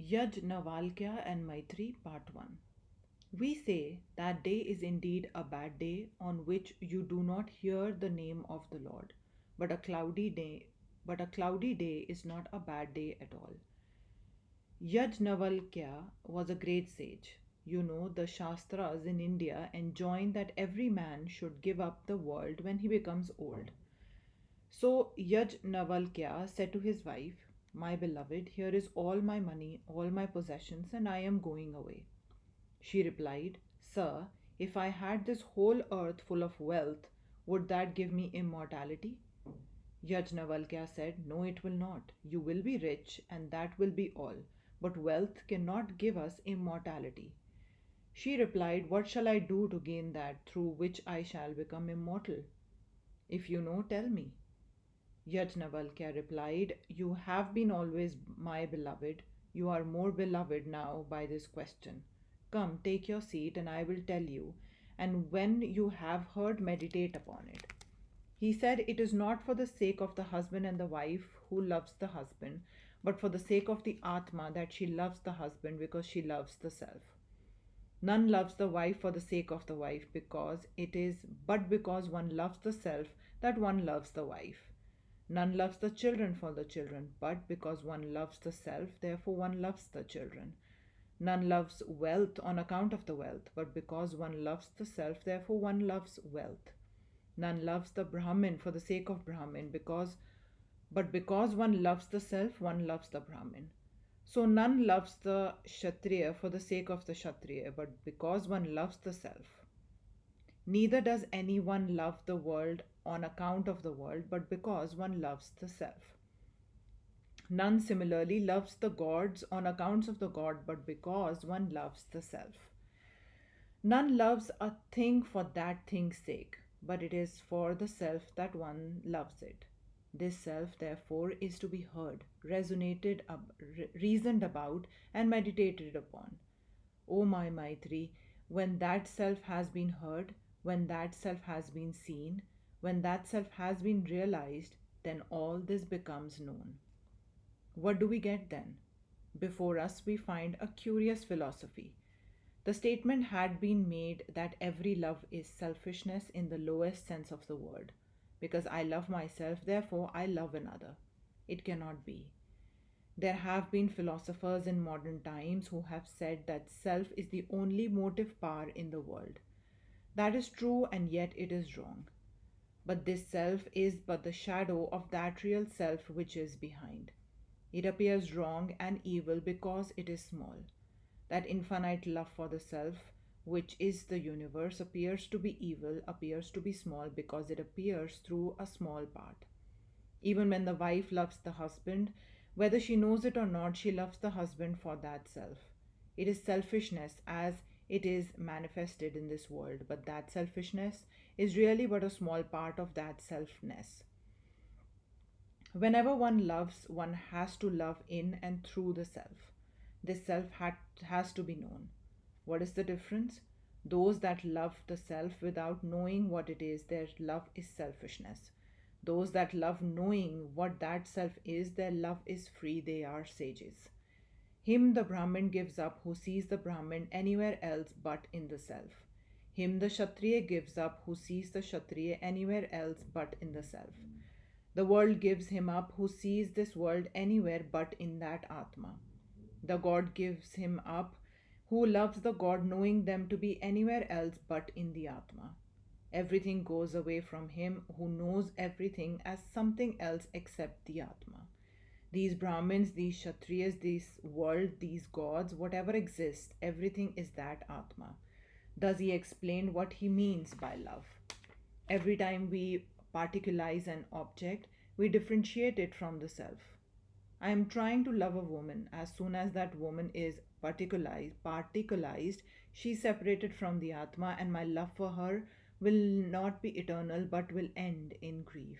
Yajnavalkya and Maitreyi Part 1. We say that day is indeed a bad day on which you do not hear the name of the Lord. But a cloudy day is not a bad day at all. Yajnavalkya was a great sage. You know, the Shastras in India enjoin that every man should give up the world when he becomes old. So Yajnavalkya said to his wife, "My beloved, here is all my money, all my possessions, and I am going away." She replied, "Sir, if I had this whole earth full of wealth, would that give me immortality?" Yajnavalkya said, "No, it will not. You will be rich, and that will be all. But wealth cannot give us immortality." She replied, "What shall I do to gain that through which I shall become immortal? If you know, tell me." Yajnavalkya replied, "You have been always my beloved. You are more beloved now by this question. Come, take your seat, and I will tell you, and when you have heard, meditate upon it." He said, "It is not for the sake of the husband and the wife who loves the husband, but for the sake of the Atma that she loves the husband because she loves the self. None loves the wife for the sake of the wife because it is but because one loves the self that one loves the wife. None loves the children for the children, but because one loves the self, therefore one loves the children. None loves wealth on account of the wealth, but because one loves the self, therefore one loves wealth. None loves the Brahmin for the sake of Brahmin, because one loves the self, one loves the Brahmin. So none loves the Kshatriya for the sake of the Kshatriya, but because one loves the self. Neither does anyone love the world on account of the world, but because one loves the self. None similarly loves the gods on account of the god, but because one loves the self. None loves a thing for that thing's sake, but it is for the self that one loves it. This self, therefore, is to be heard, reasoned about, and meditated upon. O my Maitri, when that self has been heard, when that self has been seen, when that self has been realized, then all this becomes known. What do we get then? Before us, we find a curious philosophy. The statement had been made that every love is selfishness in the lowest sense of the word. Because I love myself, therefore I love another. It cannot be. There have been philosophers in modern times who have said that self is the only motive power in the world. That is true, and yet it is wrong. But this self is but the shadow of that real self which is behind. It appears wrong and evil because it is small. That infinite love for the self, which is the universe, appears to be evil, appears to be small because it appears through a small part. Even when the wife loves the husband, whether she knows it or not, she loves the husband for that self. It is selfishness as it is manifested in this world, but that selfishness is really but a small part of that selfness. Whenever one loves, one has to love in and through the self. This self has to be known. What is the difference? Those that love the self without knowing what it is, their love is selfishness. Those that love knowing what that self is, their love is free, they are sages. Him the Brahmin gives up who sees the Brahmin anywhere else but in the self. Him the Kshatriya gives up who sees the Kshatriya anywhere else but in the self. The world gives him up who sees this world anywhere but in that Atma. The God gives him up who loves the God knowing them to be anywhere else but in the Atma. Everything goes away from him who knows everything as something else except the Atma. These Brahmins, these Kshatriyas, this world, these gods, whatever exists, everything is that Atma. Thus he explained what he means by love. Every time we particularize an object, we differentiate it from the self. I am trying to love a woman. As soon as that woman is particularized, she is separated from the Atma, and my love for her will not be eternal but will end in grief.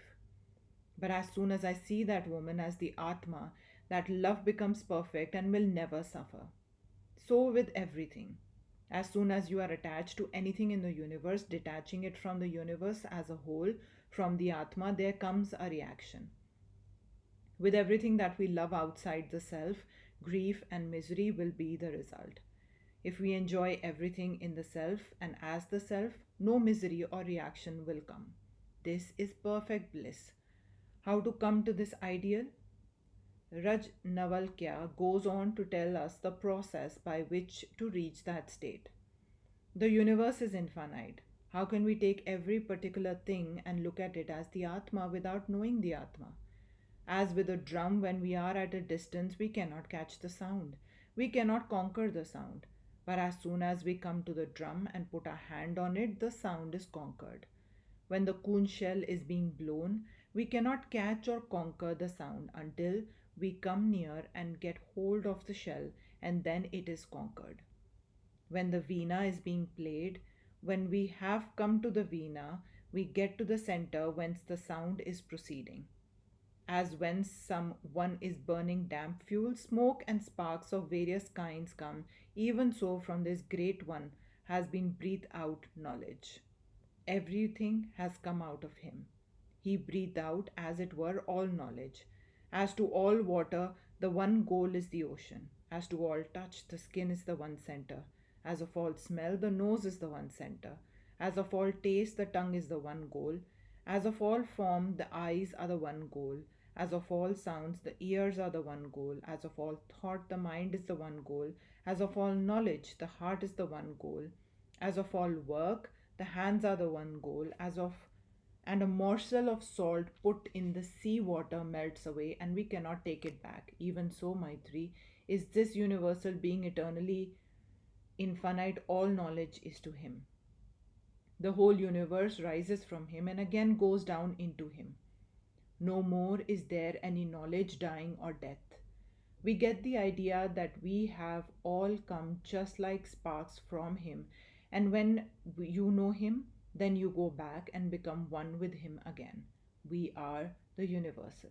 But as soon as I see that woman as the Atma, that love becomes perfect and will never suffer. So with everything. As soon as you are attached to anything in the universe, detaching it from the universe as a whole, from the Atma, there comes a reaction. With everything that we love outside the self, Grief and misery will be the result. If we enjoy everything in the self and as the self, no misery or reaction will come. This is perfect bliss. How to come to this ideal? Yajnavalkya goes on to tell us the process by which to reach that state. The universe is infinite. How can we take every particular thing and look at it as the Atma without knowing the Atma? As with a drum, when we are at a distance, we cannot catch the sound. We cannot conquer the sound. But as soon as we come to the drum and put our hand on it, the sound is conquered. When the conch shell is being blown, we cannot catch or conquer the sound until we come near and get hold of the shell, and then it is conquered. When the veena is being played, when we have come to the veena, we get to the center whence the sound is proceeding. As when someone is burning damp fuel, smoke and sparks of various kinds come, even so from this great one has been breathed out knowledge. Everything has come out of him. He breathed out, as it were, all knowledge. As to all water, the one goal is the ocean. As to all touch, the skin is the one center. As of all smell, the nose is the one center. As of all taste, the tongue is the one goal. As of all form, the eyes are the one goal. As of all sounds, the ears are the one goal. As of all thought, the mind is the one goal. As of all knowledge, the heart is the one goal. As of all work, the hands are the one goal. As of and a morsel of salt put in the sea water melts away, and we cannot take it back. Even so, Maitri, is this universal being eternally infinite, all knowledge is to him. The whole universe rises from him and again goes down into him. No more is there any knowledge, dying, or death. We get the idea that we have all come just like sparks from him, and when you know him, then you go back and become one with him again. We are the universal.